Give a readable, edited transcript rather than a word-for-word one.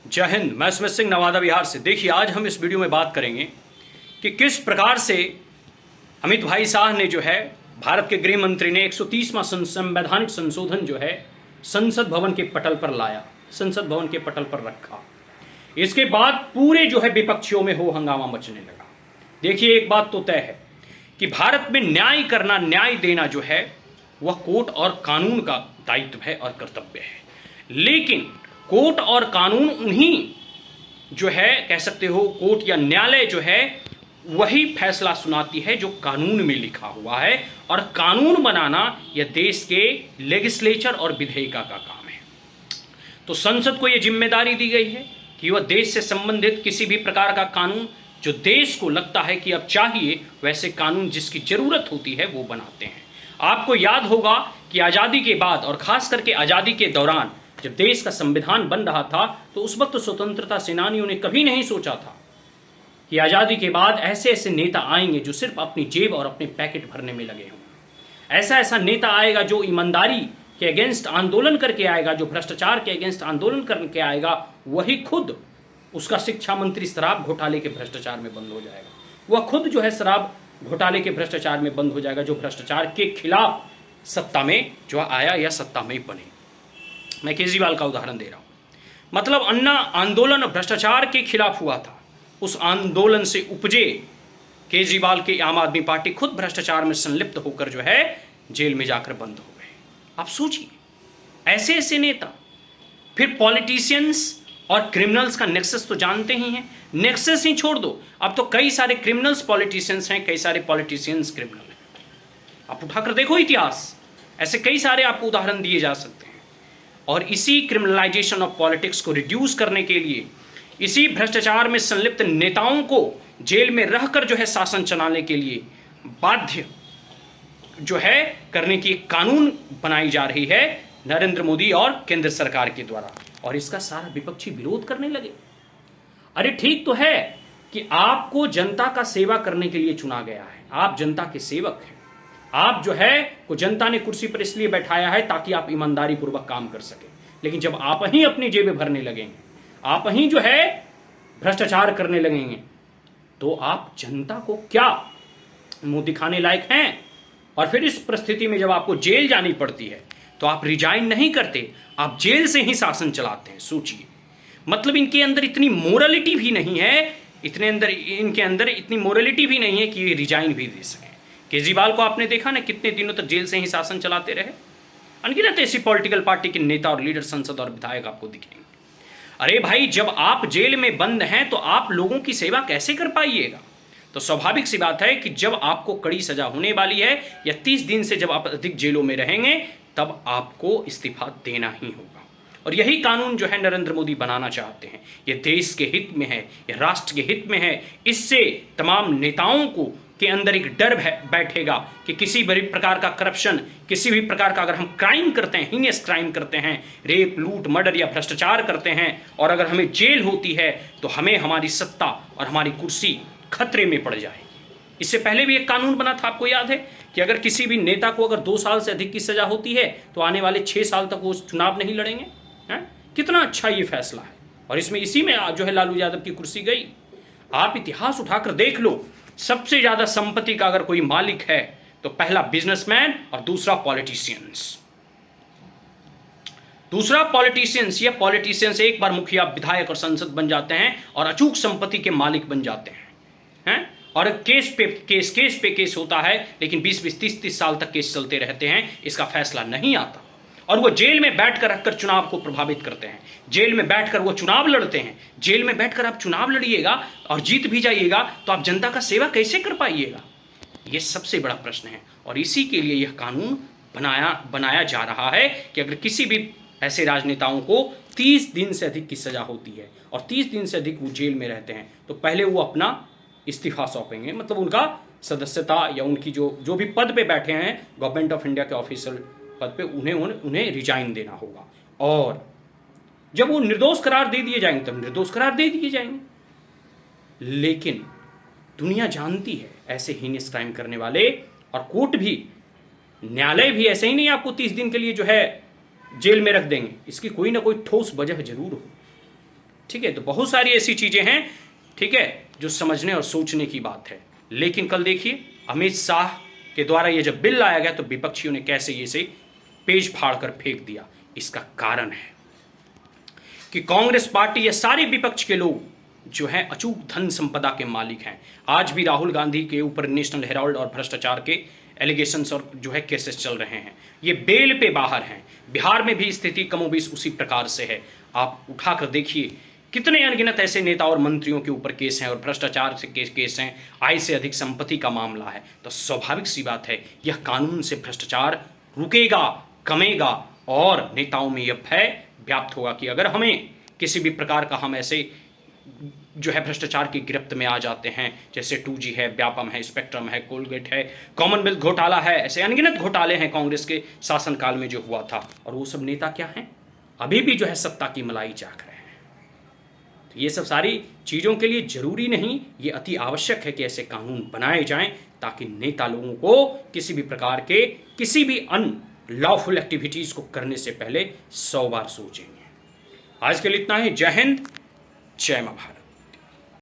जय हिंद। मैं स्मित सिंह नवादा बिहार से। देखिए, आज हम इस वीडियो में बात करेंगे कि किस प्रकार से अमित भाई शाह ने जो है भारत के गृह मंत्री ने 130वां संवैधानिक संशोधन जो है संसद भवन के पटल पर लाया, संसद भवन के पटल पर रखा। इसके बाद पूरे जो है विपक्षियों में हो हंगामा मचने लगा। देखिए, एक बात तो तय है कि भारत में न्याय करना, न्याय देना जो है वह कोर्ट और कानून का दायित्व है और कर्तव्य है। लेकिन कोर्ट और कानून उन्हीं जो है कह सकते हो, कोर्ट या न्यायालय जो है वही फैसला सुनाती है जो कानून में लिखा हुआ है, और कानून बनाना यह देश के लेजिस्लेचर और विधेयिका का काम है। तो संसद को यह जिम्मेदारी दी गई है कि वह देश से संबंधित किसी भी प्रकार का कानून जो देश को लगता है कि अब चाहिए, वैसे कानून जिसकी जरूरत होती है वो बनाते हैं। आपको याद होगा कि आज़ादी के बाद और खास करके आज़ादी के दौरान जब देश का संविधान बन रहा था, तो उस वक्त स्वतंत्रता सेनानियों ने कभी नहीं सोचा था कि आज़ादी के बाद ऐसे ऐसे नेता आएंगे जो सिर्फ अपनी जेब और अपने पैकेट भरने में लगे हों। ऐसा ऐसा नेता आएगा जो ईमानदारी के अगेंस्ट आंदोलन करके आएगा, जो भ्रष्टाचार के अगेंस्ट आंदोलन करके आएगा, वही खुद उसका शिक्षा मंत्री शराब घोटाले के भ्रष्टाचार में बंद हो जाएगा। वह खुद जो है शराब घोटाले के भ्रष्टाचार में बंद हो जाएगा, जो भ्रष्टाचार के खिलाफ सत्ता में जो आया या सत्ता में बने। मैं केजरीवाल का उदाहरण दे रहा हूं। मतलब अन्ना आंदोलन भ्रष्टाचार के खिलाफ हुआ था, उस आंदोलन से उपजे केजरीवाल की आम आदमी पार्टी खुद भ्रष्टाचार में संलिप्त होकर जो है जेल में जाकर बंद हो गए। आप सोचिए, ऐसे ऐसे नेता। फिर पॉलिटिशियंस और क्रिमिनल्स का नेक्सस तो जानते ही हैं। नेक्सस ही छोड़ दो, अब तो कई सारे क्रिमिनल्स पॉलिटिशियंस हैं, कई सारे पॉलिटिशियंस क्रिमिनल हैं। आप उठाकर देखो इतिहास, ऐसे कई सारे आपको उदाहरण दिए जा सकते हैं। और इसी क्रिमिनलाइजेशन ऑफ पॉलिटिक्स को रिड्यूस करने के लिए, इसी भ्रष्टाचार में संलिप्त नेताओं को जेल में रहकर जो है शासन चलाने के लिए बाध्य जो है करने की एक कानून बनाई जा रही है नरेंद्र मोदी और केंद्र सरकार के द्वारा, और इसका सारा विपक्षी विरोध करने लगे। अरे ठीक तो है कि आपको जनता का सेवा करने के लिए चुना गया है, आप जनता के सेवक हैं। आप जो है को जनता ने कुर्सी पर इसलिए बैठाया है ताकि आप ईमानदारी पूर्वक काम कर सके। लेकिन जब आप ही अपनी जेबें भरने लगेंगे, आप ही जो है भ्रष्टाचार करने लगेंगे, तो आप जनता को क्या मुंह दिखाने लायक हैं? और फिर इस परिस्थिति में जब आपको जेल जानी पड़ती है तो आप रिजाइन नहीं करते, आप जेल से ही शासन चलाते हैं। सोचिए, मतलब इनके अंदर इतनी मोरलिटी भी नहीं है, इनके अंदर इतनी मोरलिटी भी नहीं है कि ये रिजाइन भी दे सके। केजरीवाल को आपने देखा ना, कितने दिनों तक जेल से ही शासन चलाते रहे। अनगिनत ऐसी पॉलिटिकल पार्टी के नेता और लीडर, संसद और विधायक आपको दिखेंगे। अरे भाई, जब आप जेल में बंद हैं तो आप लोगों की सेवा कैसे कर पाइएगा? तो स्वाभाविक सी बात है कि जब आपको कड़ी सजा होने वाली है या 30 दिन से जब आप अधिक जेलों में रहेंगे, तब आपको इस्तीफा देना ही होगा। और यही कानून जो है नरेंद्र मोदी बनाना चाहते हैं। यह देश के हित में है, यह राष्ट्र के हित में है। इससे तमाम नेताओं को के अंदर एक डर बैठेगा कि किसी भी प्रकार का करप्शन, किसी भी प्रकार का अगर हम क्राइम करते हैं, हीनियस क्राइम करते हैं, रेप, लूट, मर्डर या भ्रष्टाचार करते हैं, और अगर हमें जेल होती है तो हमें हमारी सत्ता और हमारी कुर्सी खतरे में पड़ जाएगी। इससे पहले भी एक कानून बना था, आपको याद है कि अगर किसी भी नेता को अगर 2 साल से अधिक की सजा होती है तो आने वाले 6 साल तक वो चुनाव नहीं लड़ेंगे। कितना अच्छा ये फैसला है, और इसमें इसी में जो है लालू यादव की कुर्सी गई। आप इतिहास उठाकर देख लो, सबसे ज्यादा संपत्ति का अगर कोई मालिक है तो पहला बिजनेसमैन और दूसरा पॉलिटिशियंस। ये पॉलिटिशियंस एक बार मुखिया, विधायक और संसद बन जाते हैं और अचूक संपत्ति के मालिक बन जाते हैं। और केस पे केस होता है, लेकिन 20-20, 30-30 साल तक केस चलते रहते हैं, इसका फैसला नहीं आता। और वो जेल में बैठकर रखकर चुनाव को प्रभावित करते हैं। जेल में बैठकर वो चुनाव लड़ते हैं। जेल में बैठकर आप चुनाव लड़िएगा और जीत भी जाइएगा तो आप जनता का सेवा कैसे कर पाइएगा? ये सबसे बड़ा प्रश्न है, और इसी के लिए यह कानून बनाया जा रहा है कि अगर किसी भी ऐसे राजनेताओं को 30 दिन से अधिक की सजा होती है और 30 दिन से अधिक वो जेल में रहते हैं, तो पहले वो अपना इस्तीफा सौंपेंगे। मतलब उनका सदस्यता या उनकी जो भी पद पे बैठे हैं गवर्नमेंट ऑफ इंडिया के ऑफिशियल पद पे, उन्हें रिजाइन देना होगा। और जब वो निर्दोष करार दे दिए जाएंगे तब निर्दोष करार दे दिए जाएंगे। लेकिन दुनिया जानती है ऐसे हीनियस क्राइम करने वाले, और कोर्ट भी, न्यायालय भी ऐसे ही नहीं आपको 30 दिन के लिए जो है जेल में रख देंगे। इसकी कोई ना कोई ठोस वजह जरूर हो। ठीक। ठीक है। तो बहुत सारी ऐसी चीजें हैं, ठीक है, जो समझने और सोचने की बात है। लेकिन कल देखिए अमित शाह के द्वारा ये जब बिल लाया गया तो विपक्षियों ने कैसे इसे पेज फाड़ कर फेंक दिया। इसका कारण है कि कांग्रेस पार्टी या सारे विपक्ष के लोग जो है अचूक धन संपदा के मालिक हैं। आज भी राहुल गांधी के ऊपर नेशनल हेराल्ड और भ्रष्टाचार के एलिगेशंस और जो है केसेस चल रहे हैं, ये बेल पे बाहर हैं। बिहार में भी स्थिति कमोबेश उसी प्रकार से है। आप उठाकर देखिए कितने अनगिनत ऐसे नेता और मंत्रियों के ऊपर केस हैं और भ्रष्टाचार से केस हैं, आय से अधिक संपत्ति का मामला है। तो स्वाभाविक सी बात है यह कानून से भ्रष्टाचार रुकेगा, कमेगा और नेताओं में यह भय व्याप्त होगा कि अगर हमें किसी भी प्रकार का हम ऐसे जो है भ्रष्टाचार की गिरफ्त में आ जाते हैं, जैसे 2G है, व्यापम है, स्पेक्ट्रम है, कोलगेट है, कॉमनवेल्थ घोटाला है, ऐसे अनगिनत घोटाले हैं कांग्रेस के शासनकाल में जो हुआ था। और वो सब नेता क्या हैं, अभी भी जो है सत्ता की मलाई चाख रहे हैं। तो ये सब सारी चीज़ों के लिए जरूरी नहीं, ये अति आवश्यक है कि ऐसे कानून बनाए जाएं ताकि नेता लोगों को किसी भी प्रकार के किसी भी अनलॉफुल एक्टिविटीज़ को करने से पहले 100 बार सोचेंगे। आज के लिए इतना ही। जय हिंद, जय मां भारत।